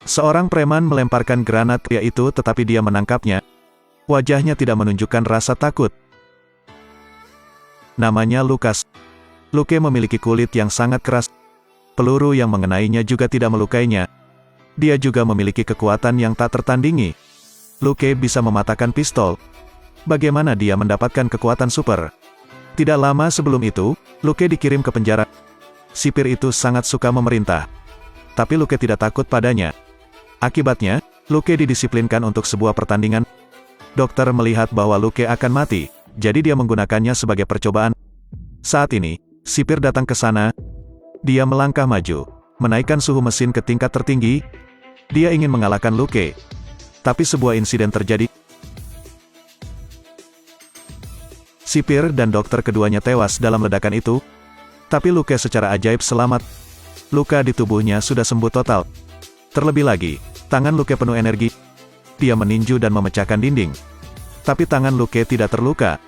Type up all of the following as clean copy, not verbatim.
Seorang preman melemparkan granat pria itu tetapi dia menangkapnya. Wajahnya tidak menunjukkan rasa takut. Namanya Lucas. Luke memiliki kulit yang sangat keras. Peluru yang mengenainya juga tidak melukainya. Dia juga memiliki kekuatan yang tak tertandingi. Luke bisa mematahkan pistol. Bagaimana dia mendapatkan kekuatan super? Tidak lama sebelum itu, Luke dikirim ke penjara. Sipir itu sangat suka memerintah. Tapi Luke tidak takut padanya. Akibatnya, Luke didisiplinkan untuk sebuah pertandingan. Dokter melihat bahwa Luke akan mati, jadi dia menggunakannya sebagai percobaan. Saat ini, sipir datang ke sana. Dia melangkah maju, menaikkan suhu mesin ke tingkat tertinggi. Dia ingin mengalahkan Luke. Tapi sebuah insiden terjadi. Sipir dan dokter keduanya tewas dalam ledakan itu. Tapi Luke secara ajaib selamat. Luka di tubuhnya sudah sembuh total. Terlebih lagi, tangan Luke penuh energi. Dia meninju dan memecahkan dinding. Tapi tangan Luke tidak terluka.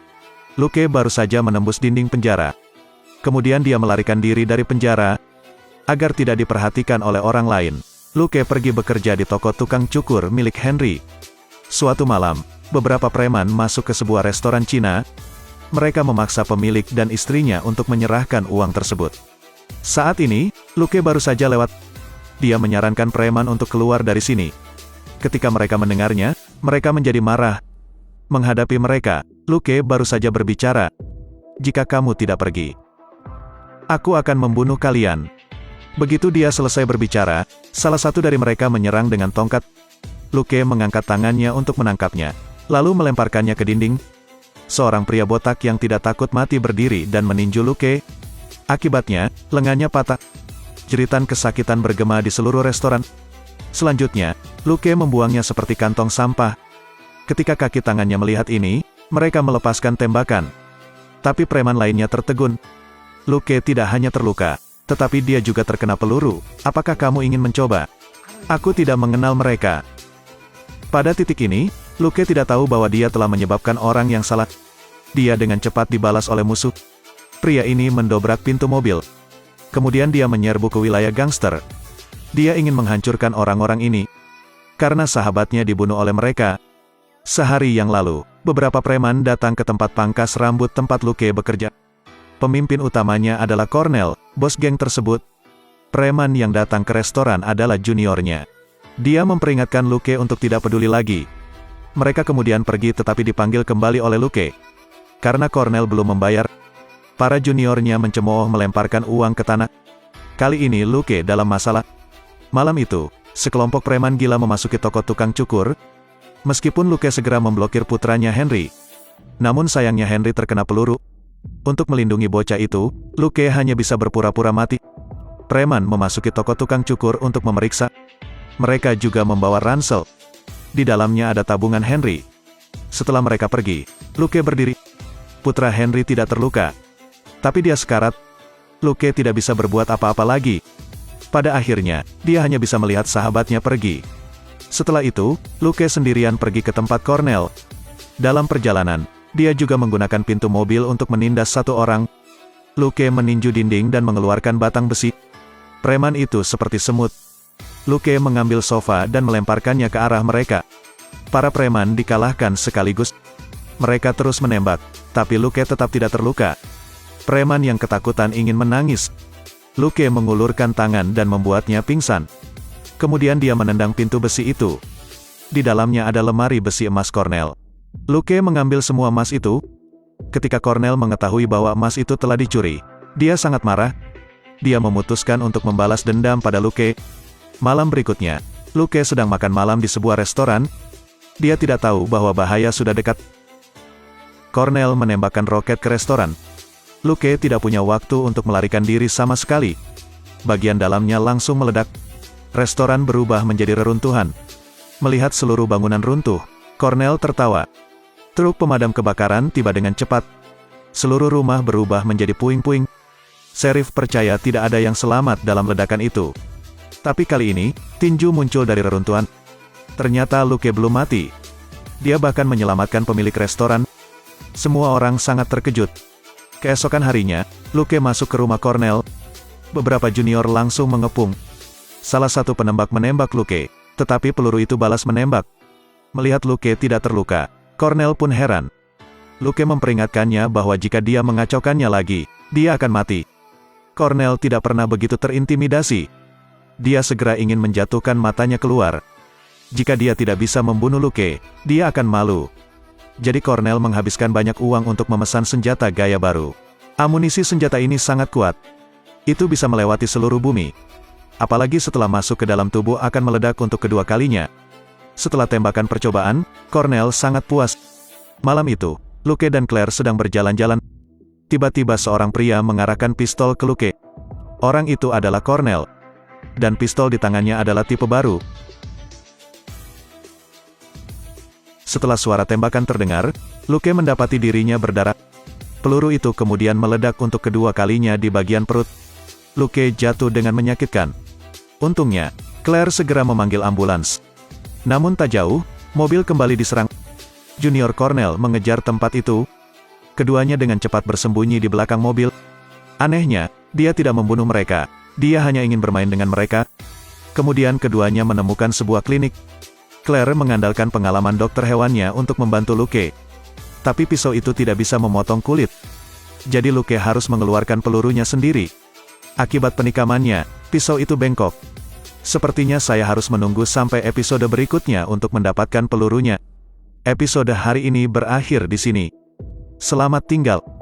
Luke baru saja menembus dinding penjara. Kemudian dia melarikan diri dari penjara. Agar tidak diperhatikan oleh orang lain, Luke pergi bekerja di toko tukang cukur milik Henry. Suatu malam, beberapa preman masuk ke sebuah restoran Cina. Mereka memaksa pemilik dan istrinya untuk menyerahkan uang tersebut. Saat ini, Luke baru saja lewat. Dia menyarankan preman untuk keluar dari sini. Ketika mereka mendengarnya, mereka menjadi marah. Menghadapi mereka, Luke baru saja berbicara. Jika kamu tidak pergi, aku akan membunuh kalian. Begitu dia selesai berbicara, salah satu dari mereka menyerang dengan tongkat. Luke mengangkat tangannya untuk menangkapnya, lalu melemparkannya ke dinding. Seorang pria botak yang tidak takut mati berdiri dan meninju Luke. Akibatnya, lengannya patah. Jeritan kesakitan bergema di seluruh restoran. Selanjutnya, Luke membuangnya seperti kantong sampah. Ketika kaki tangannya melihat ini, mereka melepaskan tembakan. Tapi preman lainnya tertegun. Luke tidak hanya terluka, tetapi dia juga terkena peluru. Apakah kamu ingin mencoba? Aku tidak mengenal mereka. Pada titik ini, Luke tidak tahu bahwa dia telah menyebabkan orang yang salah. Dia dengan cepat dibalas oleh musuh. Pria ini mendobrak pintu mobil. Kemudian dia menyerbu ke wilayah gangster. Dia ingin menghancurkan orang-orang ini. Karena sahabatnya dibunuh oleh mereka. Sehari yang lalu, beberapa preman datang ke tempat pangkas rambut tempat Luke bekerja. Pemimpin utamanya adalah Cornell, bos geng tersebut. Preman yang datang ke restoran adalah juniornya. Dia memperingatkan Luke untuk tidak peduli lagi. Mereka kemudian pergi tetapi dipanggil kembali oleh Luke. Karena Cornell belum membayar, para juniornya mencemooh melemparkan uang ke tanah. Kali ini Luke dalam masalah. Malam itu, sekelompok preman gila memasuki toko tukang cukur. Meskipun Luke segera memblokir putranya Henry. Namun sayangnya Henry terkena peluru. Untuk melindungi bocah itu, Luke hanya bisa berpura-pura mati. Preman memasuki toko tukang cukur untuk memeriksa. Mereka juga membawa ransel. Di dalamnya ada tabungan Henry. Setelah mereka pergi, Luke berdiri. Putra Henry tidak terluka. Tapi dia sekarat. Luke tidak bisa berbuat apa-apa lagi. Pada akhirnya, dia hanya bisa melihat sahabatnya pergi. Setelah itu, Luke sendirian pergi ke tempat Cornell. Dalam perjalanan, dia juga menggunakan pintu mobil untuk menindas satu orang. Luke meninju dinding dan mengeluarkan batang besi. Preman itu seperti semut. Luke mengambil sofa dan melemparkannya ke arah mereka. Para preman dikalahkan sekaligus. Mereka terus menembak, tapi Luke tetap tidak terluka. Preman yang ketakutan ingin menangis. Luke mengulurkan tangan dan membuatnya pingsan. Kemudian dia menendang pintu besi itu. Di dalamnya ada lemari besi emas Cornell. Luke mengambil semua emas itu. Ketika Cornell mengetahui bahwa emas itu telah dicuri, dia sangat marah. Dia memutuskan untuk membalas dendam pada Luke. Malam berikutnya, Luke sedang makan malam di sebuah restoran. Dia tidak tahu bahwa bahaya sudah dekat. Cornell menembakkan roket ke restoran. Luke tidak punya waktu untuk melarikan diri sama sekali. Bagian dalamnya langsung meledak. Restoran berubah menjadi reruntuhan. Melihat seluruh bangunan runtuh, Cornell tertawa. Truk pemadam kebakaran tiba dengan cepat. Seluruh rumah berubah menjadi puing-puing. Sheriff percaya tidak ada yang selamat dalam ledakan itu. Tapi kali ini, tinju muncul dari reruntuhan. Ternyata Luke belum mati. Dia bahkan menyelamatkan pemilik restoran. Semua orang sangat terkejut. Keesokan harinya, Luke masuk ke rumah Cornell. Beberapa junior langsung mengepung. Salah satu penembak menembak Luke, Tetapi peluru itu balas menembak. Melihat Luke tidak terluka, Cornell pun heran. Luke memperingatkannya bahwa jika dia mengacaukannya lagi, dia akan mati. Cornell tidak pernah begitu terintimidasi. Dia segera ingin menjatuhkan matanya keluar. Jika dia tidak bisa membunuh Luke, dia akan malu. Jadi Cornell menghabiskan banyak uang untuk memesan senjata gaya baru. Amunisi senjata ini sangat kuat. Itu bisa melewati seluruh bumi. Apalagi setelah masuk ke dalam tubuh akan meledak untuk kedua kalinya. Setelah tembakan percobaan, Cornell sangat puas. Malam itu, Luke dan Claire sedang berjalan-jalan. Tiba-tiba seorang pria mengarahkan pistol ke Luke. Orang itu adalah Cornell. Dan pistol di tangannya adalah tipe baru. Setelah suara tembakan terdengar, Luke mendapati dirinya berdarah. Peluru itu kemudian meledak untuk kedua kalinya di bagian perut. Luke jatuh dengan menyakitkan. Untungnya, Claire segera memanggil ambulans. Namun tak jauh, mobil kembali diserang. Junior Cornell mengejar tempat itu. Keduanya dengan cepat bersembunyi di belakang mobil. Anehnya, dia tidak membunuh mereka. Dia hanya ingin bermain dengan mereka. Kemudian keduanya menemukan sebuah klinik. Claire mengandalkan pengalaman dokter hewannya untuk membantu Luke. Tapi pisau itu tidak bisa memotong kulit. Jadi Luke harus mengeluarkan pelurunya sendiri. Akibat penikamannya, pisau itu bengkok. Sepertinya saya harus menunggu sampai episode berikutnya untuk mendapatkan pelurunya. Episode hari ini berakhir di sini. Selamat tinggal.